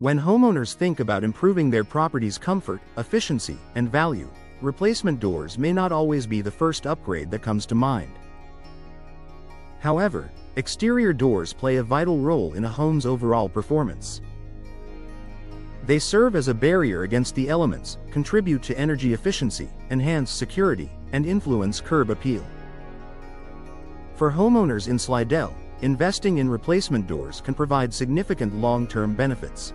When homeowners think about improving their property's comfort, efficiency, and value, replacement doors may not always be the first upgrade that comes to mind. However, exterior doors play a vital role in a home's overall performance. They serve as a barrier against the elements, contribute to energy efficiency, enhance security, and influence curb appeal. For homeowners in Slidell, investing in replacement doors can provide significant long-term benefits.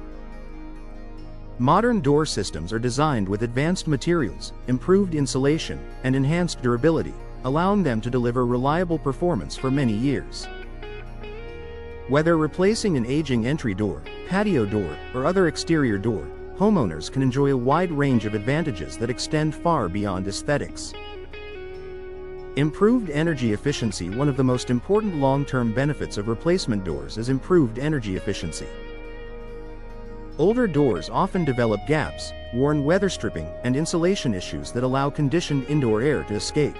Modern door systems are designed with advanced materials, improved insulation, and enhanced durability, allowing them to deliver reliable performance for many years. Whether replacing an aging entry door, patio door, or other exterior door, homeowners can enjoy a wide range of advantages that extend far beyond aesthetics. Improved energy efficiency. One of the most important long-term benefits of replacement doors is improved energy efficiency. Older doors often develop gaps, worn weather stripping, and insulation issues that allow conditioned indoor air to escape.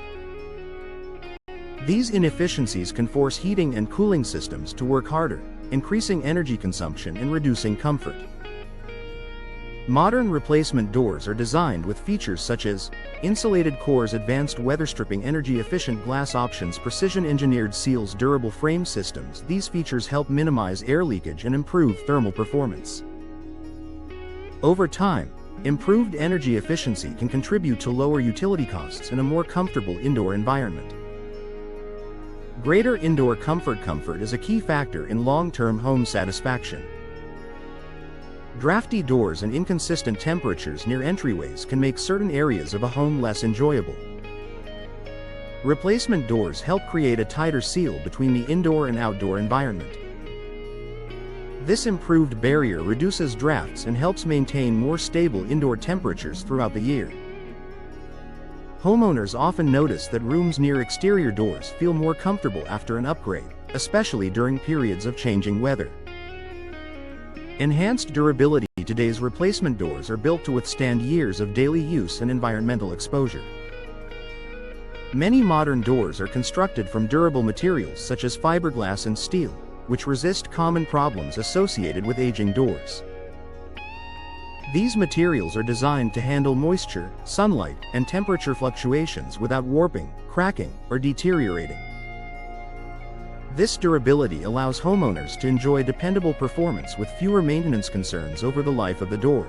These inefficiencies can force heating and cooling systems to work harder, increasing energy consumption and reducing comfort. Modern replacement doors are designed with features such as insulated cores, advanced weather-stripping, energy-efficient glass options, precision-engineered seals, durable frame systems. These features help minimize air leakage and improve thermal performance. Over time, improved energy efficiency can contribute to lower utility costs and a more comfortable indoor environment. Greater indoor comfort. Comfort is a key factor in long-term home satisfaction. Drafty doors and inconsistent temperatures near entryways can make certain areas of a home less enjoyable. Replacement doors help create a tighter seal between the indoor and outdoor environment. This improved barrier reduces drafts and helps maintain more stable indoor temperatures throughout the year. Homeowners often notice that rooms near exterior doors feel more comfortable after an upgrade, especially during periods of changing weather. Enhanced durability. Today's replacement doors are built to withstand years of daily use and environmental exposure. Many modern doors are constructed from durable materials such as fiberglass and steel, which resist common problems associated with aging doors. These materials are designed to handle moisture, sunlight, and temperature fluctuations without warping, cracking, or deteriorating. This durability allows homeowners to enjoy dependable performance with fewer maintenance concerns over the life of the door.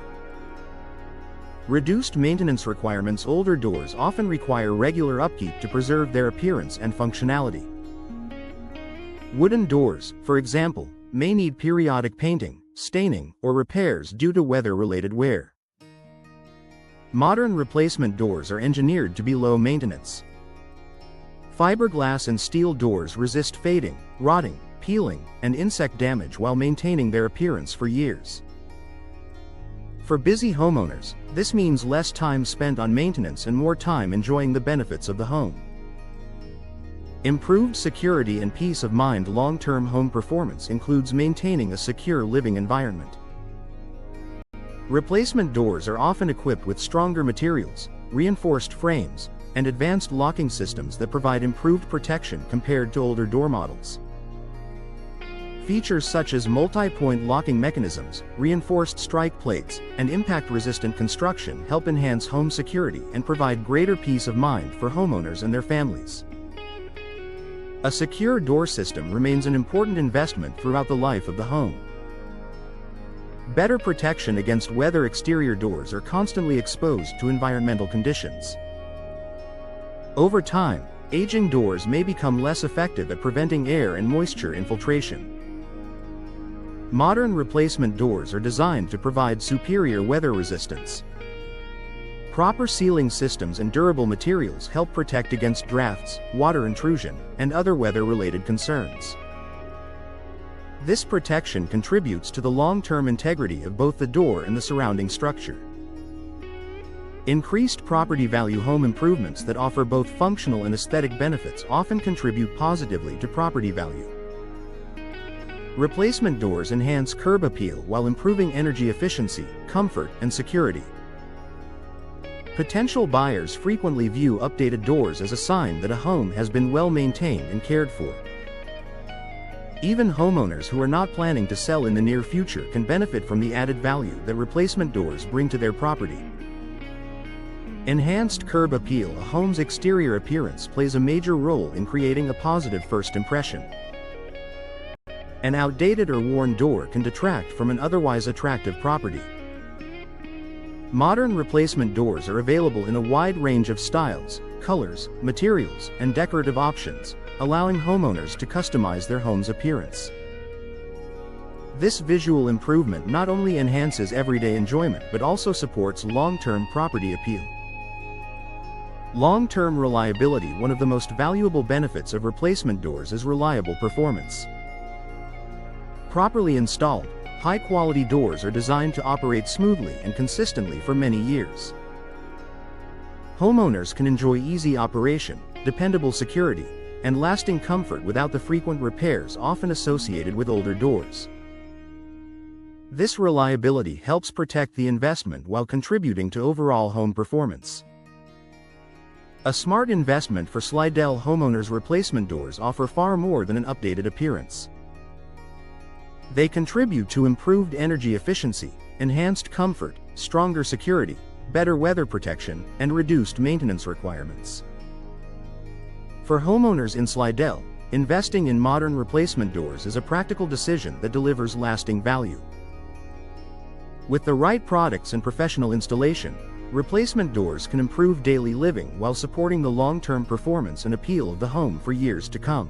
Reduced maintenance requirements. Older doors often require regular upkeep to preserve their appearance and functionality. Wooden doors, for example, may need periodic painting, staining, or repairs due to weather-related wear. Modern replacement doors are engineered to be low maintenance. Fiberglass and steel doors resist fading, rotting, peeling, and insect damage while maintaining their appearance for years. For busy homeowners, this means less time spent on maintenance and more time enjoying the benefits of the home. Improved security and peace of mind. Long-term home performance includes maintaining a secure living environment. Replacement doors are often equipped with stronger materials, reinforced frames, and advanced locking systems that provide improved protection compared to older door models. Features such as multi-point locking mechanisms, reinforced strike plates, and impact-resistant construction help enhance home security and provide greater peace of mind for homeowners and their families. A secure door system remains an important investment throughout the life of the home. Better protection against weather. Exterior doors are constantly exposed to environmental conditions. Over time, aging doors may become less effective at preventing air and moisture infiltration. Modern replacement doors are designed to provide superior weather resistance. Proper sealing systems and durable materials help protect against drafts, water intrusion, and other weather-related concerns. This protection contributes to the long-term integrity of both the door and the surrounding structure. Increased property value. Home improvements that offer both functional and aesthetic benefits often contribute positively to property value. Replacement doors enhance curb appeal while improving energy efficiency, comfort, and security. Potential buyers frequently view updated doors as a sign that a home has been well maintained and cared for. Even homeowners who are not planning to sell in the near future can benefit from the added value that replacement doors bring to their property. Enhanced curb appeal. A home's exterior appearance plays a major role in creating a positive first impression. An outdated or worn door can detract from an otherwise attractive property. Modern replacement doors are available in a wide range of styles, colors, materials, and decorative options, allowing homeowners to customize their home's appearance. This visual improvement not only enhances everyday enjoyment but also supports long-term property appeal. Long-term reliability. One of the most valuable benefits of replacement doors is reliable performance. Properly installed, high-quality doors are designed to operate smoothly and consistently for many years. Homeowners can enjoy easy operation, dependable security, and lasting comfort without the frequent repairs often associated with older doors. This reliability helps protect the investment while contributing to overall home performance. A smart investment for Slidell homeowners. Replacement doors offer far more than an updated appearance. They contribute to improved energy efficiency, enhanced comfort, stronger security, better weather protection, and reduced maintenance requirements. For homeowners in Slidell, investing in modern replacement doors is a practical decision that delivers lasting value. With the right products and professional installation, replacement doors can improve daily living while supporting the long-term performance and appeal of the home for years to come.